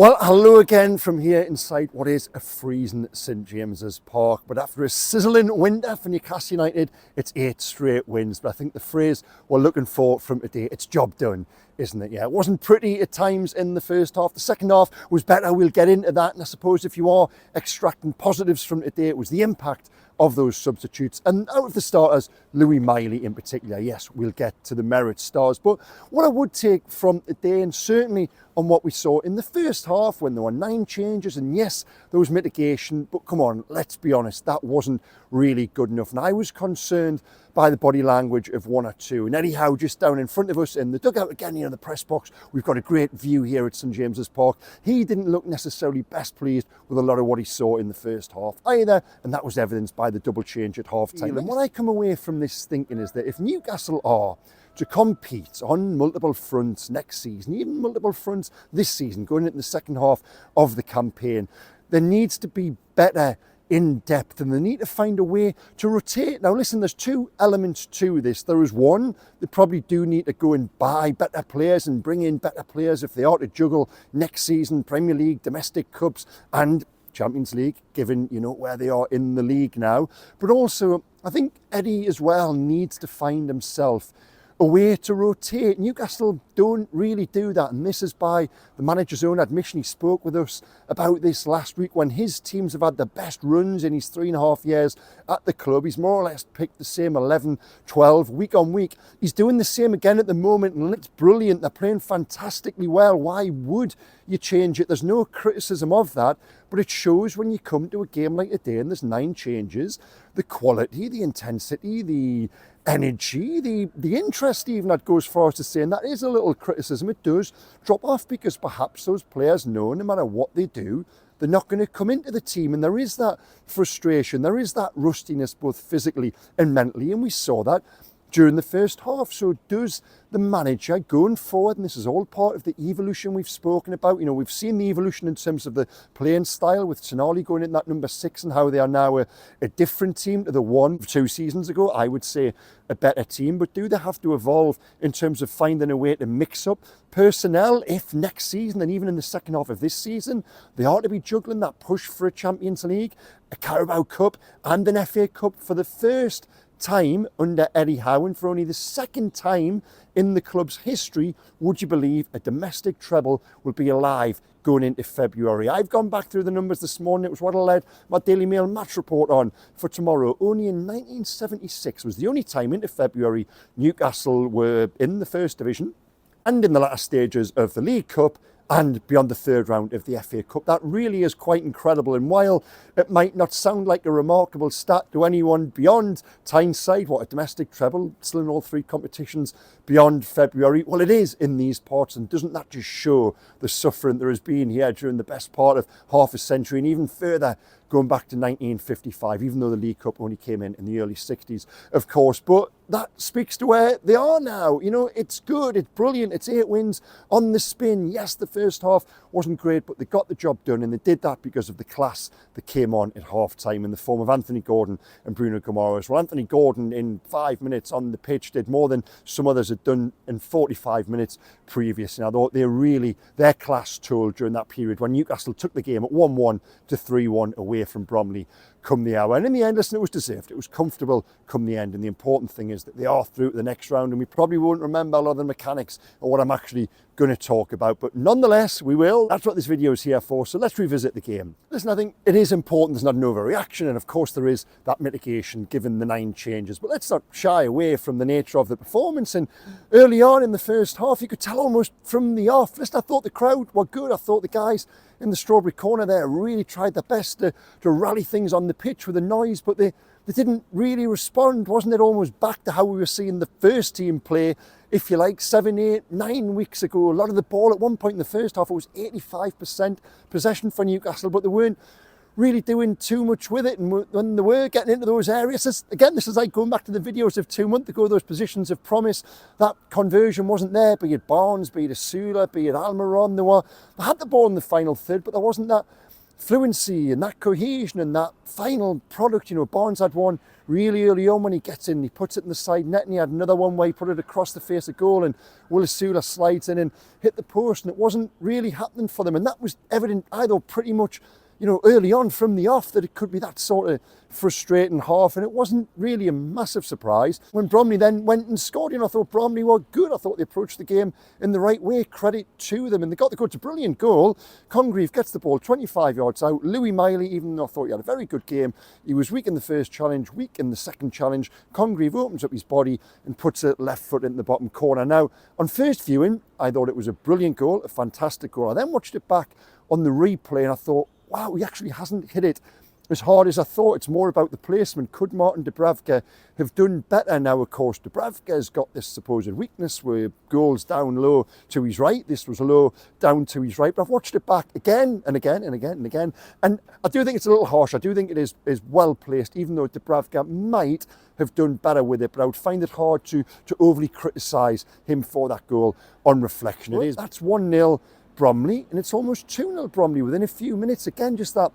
Well, hello again from here inside what is a freezing St James's Park. But after a sizzling winter for Newcastle United, it's 8 straight wins. But I think the phrase we're looking for from today, it's job done, isn't it? Yeah, it wasn't pretty at times in the first half. The second half was better. We'll get into that. And I suppose if you are extracting positives from today, it was the impact of those substitutes. And out of the starters, Lewis Miley in particular, yes, we'll get to the merit stars. But what I would take from today, and certainly on what we saw in the first half when there were 9 changes, and yes, there was mitigation, but come on, let's be honest, that wasn't really good enough. And I was concerned by the body language of one or two. And Eddie Howe just down in front of us in the dugout again, the press box. We've got a great view here at St James's Park. He didn't look necessarily best pleased with a lot of what he saw in the first half either, and that was evidenced by the double change at half time. And what I come away from this thinking is that if Newcastle are to compete on multiple fronts next season, even multiple fronts this season, going into the second half of the campaign, there needs to be better in depth, and they need to find a way to rotate. Now listen, there's 2 elements to this. There is one, they probably do need to go and buy better players and bring in better players if they are to juggle next season Premier League, domestic cups and Champions League, given where they are in the league now. But also I think Eddie as well needs to find himself a way to rotate. Newcastle don't really do that, and this is by the manager's own admission. He spoke with us about this last week when his teams have had the best runs in his 3.5 years at the club. He's more or less picked the same 11, 12 week on week. He's doing the same again at the moment, and it's brilliant. They're playing fantastically well. Why would you change it? There's no criticism of that, but it shows when you come to a game like today and there's 9 changes, the quality, the intensity, the energy, the interest even, I'd go as far as to say, and that is a little criticism, it does drop off because perhaps those players know no matter what they do, they're not going to come into the team, and there is that frustration, there is that rustiness both physically and mentally, and we saw that during the first half. So does the manager going forward, and this is all part of the evolution we've spoken about, we've seen the evolution in terms of the playing style with Tonali going in that number 6 and how they are now a different team to the one 2 seasons ago. I would say a better team, but do they have to evolve in terms of finding a way to mix up personnel if next season and even in the second half of this season they are to be juggling that push for a Champions League, a Carabao Cup and an FA Cup for the first time under Eddie Howe, and for only the second time in the club's history, would you believe a domestic treble will be alive going into February. I've gone back through the numbers this morning. It was what I led my Daily Mail match report on for tomorrow. Only in 1976 was the only time into February Newcastle were in the First Division and in the latter stages of the League Cup and beyond the 3rd round of the FA Cup. That really is quite incredible. And while it might not sound like a remarkable stat to anyone beyond Tyneside, what a domestic treble, still in all 3 competitions beyond February, well, it is in these parts, and doesn't that just show the suffering there has been here during the best part of half a century, and even further going back to 1955, even though the League Cup only came in the early 60s, of course. But that speaks to where they are now. It's good, it's brilliant, it's 8 wins on the spin. Yes, the first half wasn't great, but they got the job done, and they did that because of the class that came on at half-time in the form of Anthony Gordon and Bruno Guimaraes. Well, Anthony Gordon in 5 minutes on the pitch did more than some others had done in 45 minutes previous. Now, their class told during that period when Newcastle took the game at 1-1 to 3-1 away from Bromley come the hour. And in the end, listen, it was deserved. It was comfortable come the end. And the important thing is that they are through to the next round, and we probably won't remember a lot of the mechanics or what I'm actually going to talk about. But nonetheless, we will. That's what this video is here for. So let's revisit the game. Listen, I think it is important there's not an overreaction. And of course, there is that mitigation given the 9 changes. But let's not shy away from the nature of the performance. And early on in the first half, you could tell almost from the off. Listen, I thought the crowd were good. I thought the guys in the strawberry corner there really tried their best to rally things on the pitch with the noise, but they didn't really respond. Wasn't it almost back to how we were seeing the first team play, if you like, 7, 8, 9 weeks ago? A lot of the ball at one point in the first half, it was 85% possession for Newcastle, but they weren't really doing too much with it. And when they were getting into those areas, this is like going back to the videos of 2 months ago, those positions of promise, that conversion wasn't there, be it Barnes, be it Asula, be it Almiron. They had the ball in the final third, but there wasn't that fluency and that cohesion and that final product. You know, Barnes had one really early on when he gets in, he puts it in the side net, and he had another one where he put it across the face of goal, and Willis Sula slides in and hit the post, and it wasn't really happening for them. And that was evident, I thought, pretty much, you know, early on from the off, that it could be that sort of frustrating half, and it wasn't really a massive surprise when Bromley then went and scored. You know, I thought Bromley were good. I thought they approached the game in the right way. Credit to them, and they got the goal. It's a brilliant goal. Congreve gets the ball 25 yards out. Lewis Miley, even though I thought he had a very good game, he was weak in the first challenge, weak in the second challenge. Congreve opens up his body and puts it left foot in the bottom corner. Now, on first viewing, I thought it was a brilliant goal, a fantastic goal. I then watched it back on the replay, and I thought, wow, he actually hasn't hit it as hard as I thought. It's more about the placement. Could Martin Dubravka have done better? Now, of course, Dubravka's got this supposed weakness where goals down low to his right. This was low down to his right. But I've watched it back again and again and again and again. And I do think it's a little harsh. I do think it is well placed, even though Dubravka might have done better with it. But I would find it hard to overly criticise him for that goal on reflection. It is. That's 1-0 Bromley, and it's almost 2-0 Bromley within a few minutes. Again, just that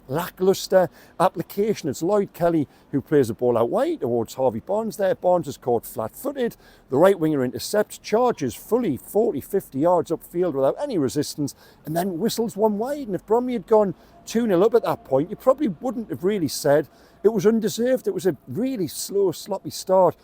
lacklustre application. It's Lloyd Kelly who plays the ball out wide towards Harvey Barnes there. Barnes is caught flat-footed. The right winger intercepts, charges fully 40, 50 yards upfield without any resistance, and then whistles one wide. And if Bromley had gone 2-0 up at that point, you probably wouldn't have really said it was undeserved. It was a really slow, sloppy start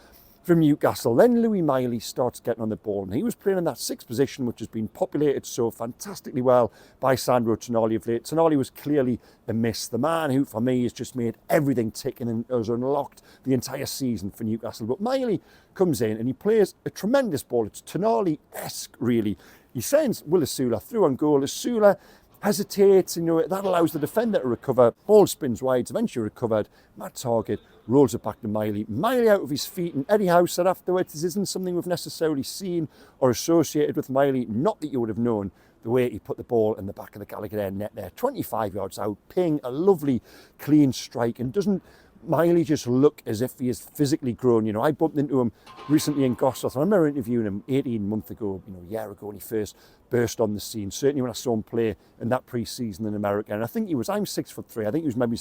from Newcastle. Then Lewis Miley starts getting on the ball, and he was playing in that sixth position, which has been populated so fantastically well by Sandro Tonali of late. Tonali was clearly a miss. The man who, for me, has just made everything tick and has unlocked the entire season for Newcastle. But Miley comes in and he plays a tremendous ball. It's Tonali-esque, really. He sends Willis Sula through on goal. As Sula hesitates, you know, that allows the defender to recover. Ball spins wide, eventually recovered. Matt Target rolls it back to Miley. Miley out of his feet, and Eddie Howe said afterwards, this isn't something we've necessarily seen or associated with Miley. Not that you would have known the way he put the ball in the back of the Gallagher net there. 25 yards out, ping a lovely clean strike. And doesn't Miley just look as if he is physically grown? You know, I bumped into him recently in Gosforth. I remember interviewing him 18 months ago, you know, a year ago, when he first burst on the scene. Certainly when I saw him play in that pre-season in America. And I think I'm 6'3". I think he was maybe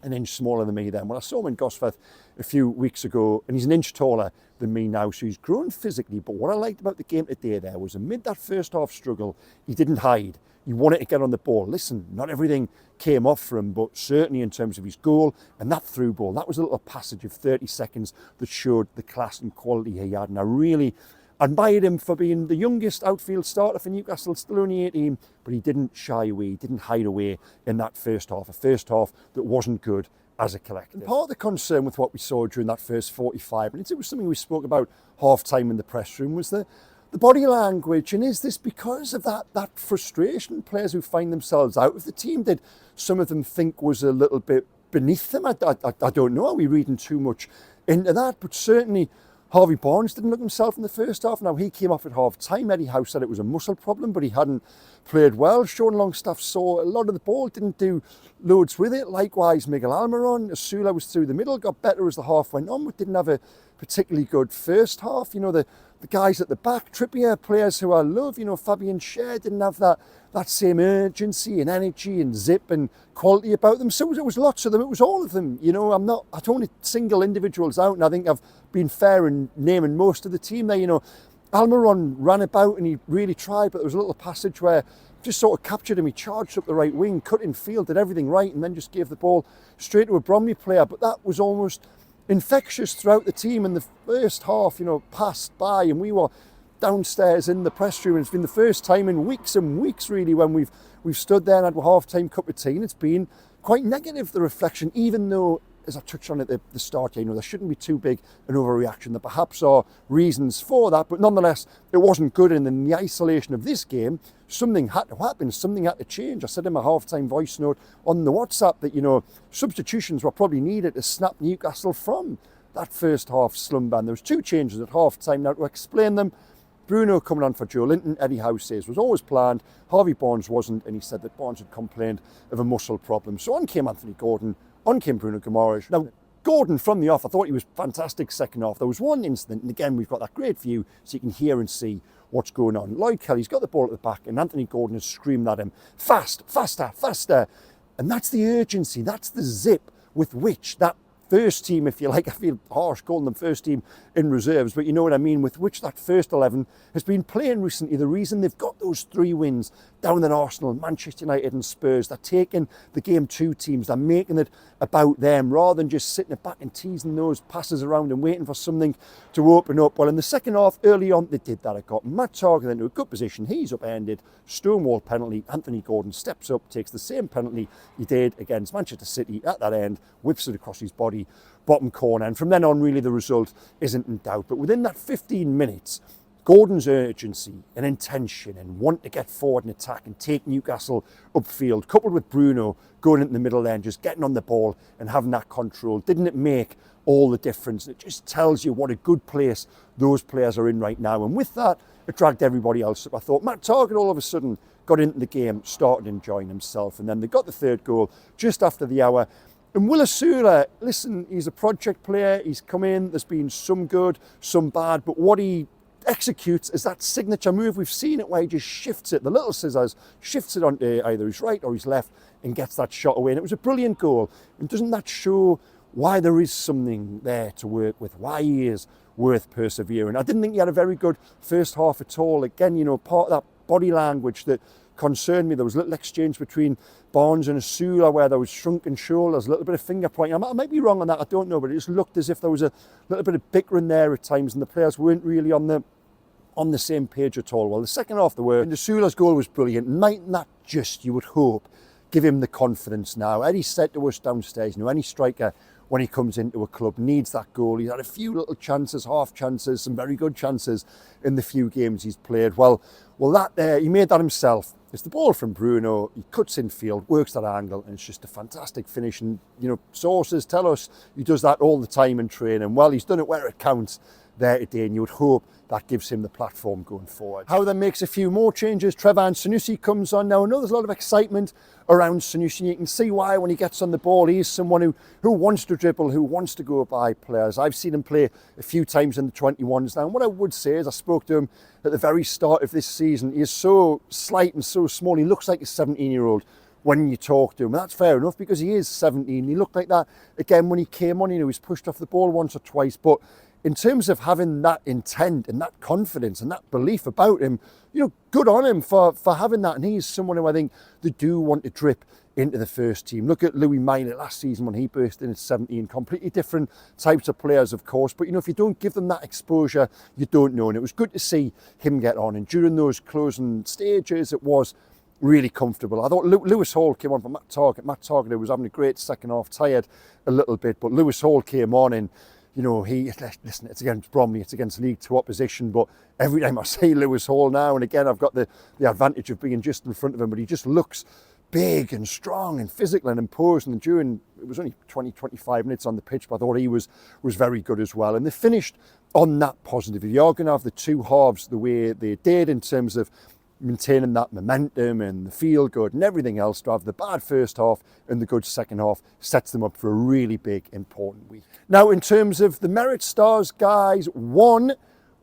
an inch smaller than me then. When I saw him in Gosforth a few weeks ago, and he's an inch taller than me now, so he's grown physically. But what I liked about the game today there was, amid that first half struggle, he didn't hide. He wanted to get on the ball. Listen, not everything came off for him, but certainly in terms of his goal and that through ball, that was a little passage of 30 seconds that showed the class and quality he had. And I really admired him for being the youngest outfield starter for Newcastle, still only 18, but he didn't shy away, he didn't hide away in that first half, a first half that wasn't good as a collective. And part of the concern with what we saw during that first 45 minutes, it was something we spoke about half-time in the press room, was the body language. And is this because of that frustration? Players who find themselves out of the team, did some of them think was a little bit beneath them? I don't know. Are we reading too much into that? But certainly Harvey Barnes didn't look himself in the first half. Now, he came off at half-time. Eddie Howe said it was a muscle problem, but he hadn't played well. Sean Longstaff saw a lot of the ball, didn't do loads with it. Likewise, Miguel Almiron. Sula was through the middle, got better as the half went on, but didn't have a particularly good first half. You know, the guys at the back, Trippier, players who I love, you know, Fabian Schär didn't have that same urgency and energy and zip and quality about them. So it was lots of them. It was all of them. You know, I don't want to single individuals out, and I think I've been fair in naming most of the team there. You know, Almiron ran about and he really tried, but there was a little passage where just sort of captured him. He charged up the right wing, cut in field, did everything right, and then just gave the ball straight to a Bromley player. But that was almost infectious throughout the team. In the first half, you know, passed by, and we were downstairs in the press room, and it's been the first time in weeks and weeks really when we've stood there and had a half-time cup of tea, and it's been quite negative, the reflection, even though, as I touched on at the start, you know, there shouldn't be too big an overreaction. There perhaps are reasons for that, but nonetheless, it wasn't good. And in the isolation of this game, something had to happen, something had to change. I said in my half-time voice note on the WhatsApp that, you know, substitutions were probably needed to snap Newcastle from that first half slumber. And there was two changes at half-time. Now, to explain them, Bruno coming on for Joe Linton, Eddie Howe says, was always planned. Harvey Barnes wasn't, and he said that Barnes had complained of a muscle problem. So on came Anthony Gordon, on came Bruno Guimaraes. Now, Gordon, from the off, I thought he was fantastic second half. There was one incident, and again, we've got that great view so you can hear and see what's going on. Lloyd Kelly's got the ball at the back, and Anthony Gordon is screaming at him, fast, faster, faster. And that's the urgency, that's the zip with which that first team, if you like, I feel harsh calling them first team in reserves, but you know what I mean, with which that first 11 has been playing recently. The reason they've got those 3 wins down in Arsenal, Manchester United and Spurs, they're taking the game to teams, they're making it about them rather than just sitting back and teasing those passes around and waiting for something to open up. Well, in the second half, early on, they did that. It got Matt Target into a good position. He's upended, stonewall penalty. Anthony Gordon steps up, takes the same penalty he did against Manchester City at that end, whips it across his body, bottom corner, and from then on really the result isn't in doubt. But within that 15 minutes, Gordon's urgency and intention and want to get forward and attack and take Newcastle upfield, coupled with Bruno going into the middle there and just getting on the ball and having that control, didn't it make all the difference? It just tells you what a good place those players are in right now. And with that, it dragged everybody else up. I thought Matt Target all of a sudden got into the game, started enjoying himself, and then they got the third goal just after the hour. And Will Asula, listen, he's a project player. He's come in. There's been some good, some bad. But what he executes is that signature move. We've seen it where he just shifts it, the little scissors, shifts it onto either his right or his left and gets that shot away. And it was a brilliant goal. And doesn't that show why there is something there to work with, why he is worth persevering? I didn't think he had a very good first half at all. Again, you know, part of that body language that concerned me. There was a little exchange between Barnes and Asula where there was shrunken shoulders, a little bit of finger pointing. I might be wrong on that, I don't know, but it just looked as if there was a little bit of bickering there at times and the players weren't really on the same page at all. Well, the second half they were, and Asula's goal was brilliant. Mightn't that just, you would hope, give him the confidence now? Eddie said to us downstairs, you know, any striker when he comes into a club needs that goal. He's had a few little chances, half chances, some very good chances in the few games he's played. Well, that he made that himself. It's the ball from Bruno. He cuts in field, works that angle, and it's just a fantastic finish. And, you know, sources tell us he does that all the time in training. Well, he's done it where it counts there today, and you would hope that gives him the platform going forward. Howe then makes a few more changes. Trevoh Sanusi comes on now. I know there's a lot of excitement around Sanusi, and you can see why when he gets on the ball. He's someone who wants to dribble, who wants to go by players. I've seen him play a few times in the 21s now, and what I would say is I spoke to him at the very start of this season. He is so slight and so small. He looks like a 17-year-old when you talk to him. And that's fair enough because he is 17. He looked like that again when he came on. You know, he was pushed off the ball once or twice, but in terms of having that intent and that confidence and that belief about him, you know, good on him for having that. And he's someone who I think they do want to drip into the first team. Look at Lewis Miley last season when he burst in at 17. Completely different types of players, of course. But, you know, if you don't give them that exposure, you don't know. And it was good to see him get on. And during those closing stages, it was really comfortable. I thought Lewis Hall came on for Matt Target. Matt Target, who was having a great second half, tired a little bit. But Lewis Hall came on and, you know, listen, it's against Bromley, it's against League 2 opposition, but every time I say Lewis Hall now, and again, I've got the advantage of being just in front of him, but he just looks big and strong and physical and imposing. And during, it was only 20-25 minutes on the pitch, but I thought he was very good as well. And they finished on that positive. If you're going to have the two halves the way they did in terms of maintaining that momentum and the feel good and everything else, to have the bad first half and the good second half sets them up for a really big, important week. Now, in terms of the merit stars, guys, one,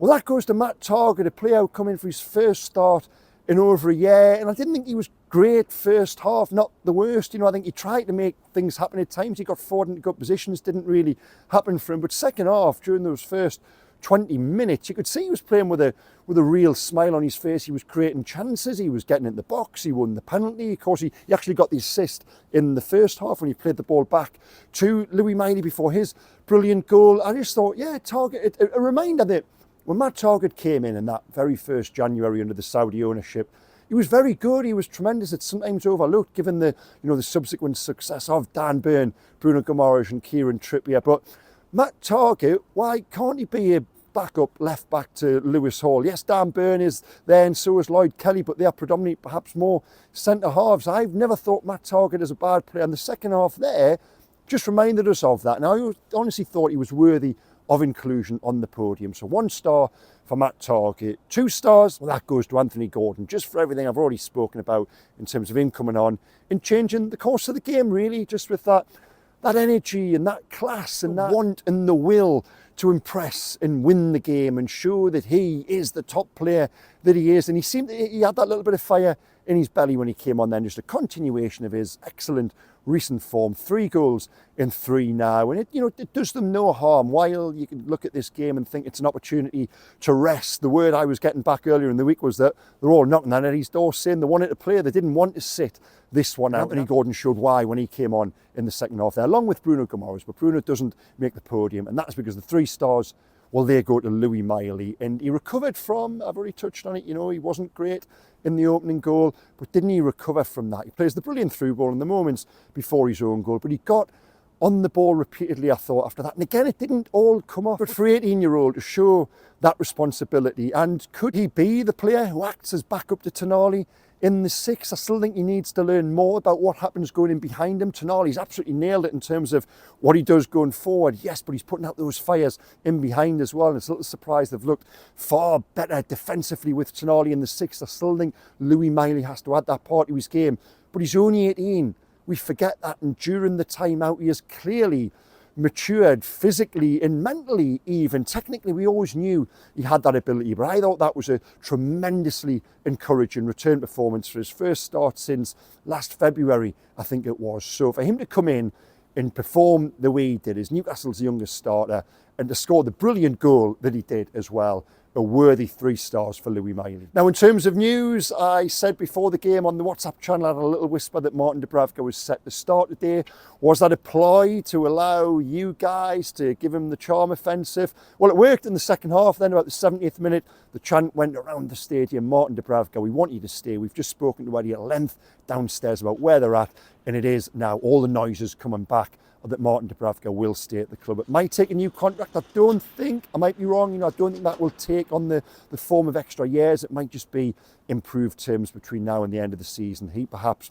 well, that goes to Matt Target, a player coming for his first start in over a year. And I didn't think he was great first half, not the worst. You know, I think he tried to make things happen at times. He got forward into good positions, didn't really happen for him. But second half, during those first 20 minutes, you could see he was playing with a real smile on his face. He was creating chances, he was getting in the box, he won the penalty. Of course, he actually got the assist in the first half when he played the ball back to Lewis Miley before his brilliant goal. I just thought, yeah, Target, a reminder that when Matt Target came in that very first January under the Saudi ownership, he was very good, he was tremendous. It's sometimes overlooked given the, you know, the subsequent success of Dan Burn, Bruno Guimaraes and Kieran Trippier. But Matt Target, why can't he be a backup left back to Lewis Hall? Yes, Dan Burn is there and so is Lloyd Kelly, but they are predominantly perhaps more centre halves. I've never thought Matt Target is a bad player, and the second half there just reminded us of that. Now, I honestly thought he was worthy of inclusion on the podium. So 1 star for Matt Target. 2 stars, well, that goes to Anthony Gordon, just for everything I've already spoken about in terms of him coming on and changing the course of the game, really, just with that that energy and that class and that want and the will to impress and win the game and show that he is the top player that he is. And he had that little bit of fire in his belly when he came on then, just a continuation of his excellent recent form. 3 goals in 3 now, and it does them no harm. While you can look at this game and think it's an opportunity to rest, the word I was getting back earlier in the week was that they're all knocking on Eddie's door saying they wanted to play, they didn't want to sit this one out. Anthony Gordon showed why when he came on in the second half there, along with Bruno Gomes, but Bruno doesn't make the podium, and that's because the 3 stars, well, they go to Lewis Miley, and he recovered from, I've already touched on it, he wasn't great in the opening goal, but didn't he recover from that? He plays the brilliant through ball in the moments before his own goal, but he got on the ball repeatedly, I thought, after that. And again, it didn't all come off. But for 18-year-old to show that responsibility, and could he be the player who acts as backup to Tonali in the 6? I still think he needs to learn more about what happens going in behind him. Tonali's absolutely nailed it in terms of what he does going forward, yes, but he's putting out those fires in behind as well. And it's a little surprised they've looked far better defensively with Tonali in the 6. I still think Lewis Miley has to add that part to his game, but he's only 18. We forget that, and during the time out, he has clearly matured physically and mentally even. Technically, we always knew he had that ability, but I thought that was a tremendously encouraging return performance for his first start since last February, I think it was. So for him to come in and perform the way he did as Newcastle's youngest starter, and to score the brilliant goal that he did as well, a worthy 3 stars for Lewis Miley. Now, in terms of news, I said before the game on the WhatsApp channel, I had a little whisper that Martin Dubravka was set to start today. Was that a ploy to allow you guys to give him the charm offensive? Well, it worked in the second half. Then about the 70th minute, the chant went around the stadium, Martin Dubravka, we want you to stay. We've just spoken to Eddie at length downstairs about where they're at, and it is now all the noises coming back that Martin Dubravka will stay at the club. It might take a new contract. I don't think, I might be wrong, I don't think that will take on the form of extra years. It might just be improved terms between now and the end of the season.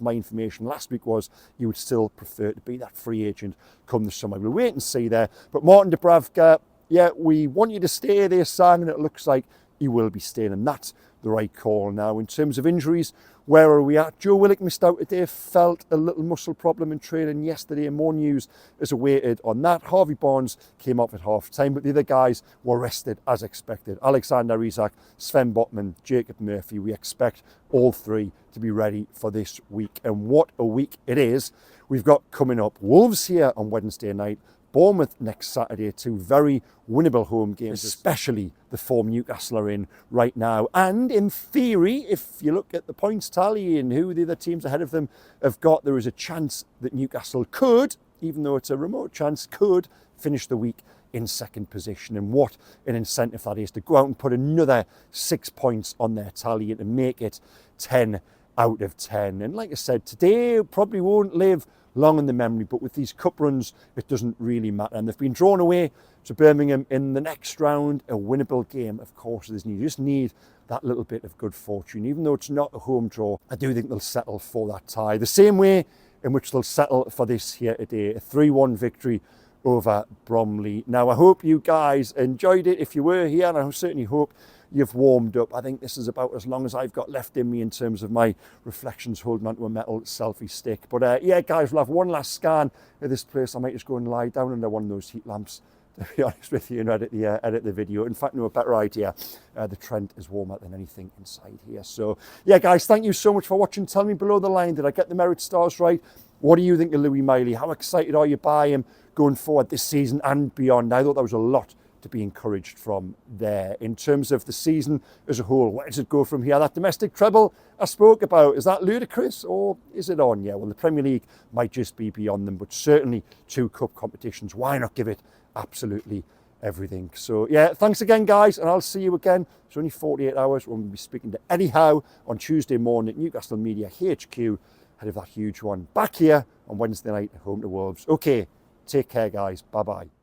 My information last week was he would still prefer to be that free agent come the summer. We'll wait and see there. But Martin Dubravka, yeah, we want you to stay there, sang, and it looks like he will be staying, and that's the right call. Now, in terms of injuries, where are we at? Joe Willock missed out today, felt a little muscle problem in training yesterday, and more news is awaited on that. Harvey Barnes came off at half-time, but the other guys were rested as expected. Alexander Isak, Sven Botman, Jacob Murphy. We expect all 3 to be ready for this week. And what a week it is we've got coming up. Wolves here on Wednesday night, Bournemouth next Saturday, 2 very winnable home games, especially the form Newcastle are in right now. And in theory, if you look at the points tally and who the other teams ahead of them have got, there is a chance that Newcastle could, even though it's a remote chance, could finish the week in second position. And what an incentive that is to go out and put another 6 points on their tally and to make it 10 out of 10. And like I said, today probably won't live long in the memory, but with these cup runs, it doesn't really matter. And they've been drawn away to Birmingham in the next round, a winnable game. Of course, you just need that little bit of good fortune. Even though it's not a home draw, I do think they'll settle for that tie, the same way in which they'll settle for this here today, a 3-1 victory over Bromley. Now, I hope you guys enjoyed it if you were here, and I certainly hope you've warmed up. I think this is about as long as I've got left in me in terms of my reflections holding onto a metal selfie stick. But yeah, guys, we'll have one last scan of this place. I might just go and lie down under one of those heat lamps, to be honest with you, and edit the video. In fact, no, a better idea. The Trent is warmer than anything inside here. So yeah, guys, thank you so much for watching. Tell me below the line, did I get the merit stars right? What do you think of Lewis Miley? How excited are you by him going forward this season and beyond? I thought that was a lot to be encouraged from there. In terms of the season as a whole, where does it go from here? That domestic treble I spoke about, is that ludicrous or is it on? Yeah, well, the Premier League might just be beyond them, but certainly 2 cup competitions. Why not give it absolutely everything? So yeah, thanks again, guys, and I'll see you again. It's only 48 hours when we'll be speaking to Eddie Howe on Tuesday morning at Newcastle Media HQ, ahead of that huge one back here on Wednesday night at home to Wolves. Okay, take care, guys. Bye-bye.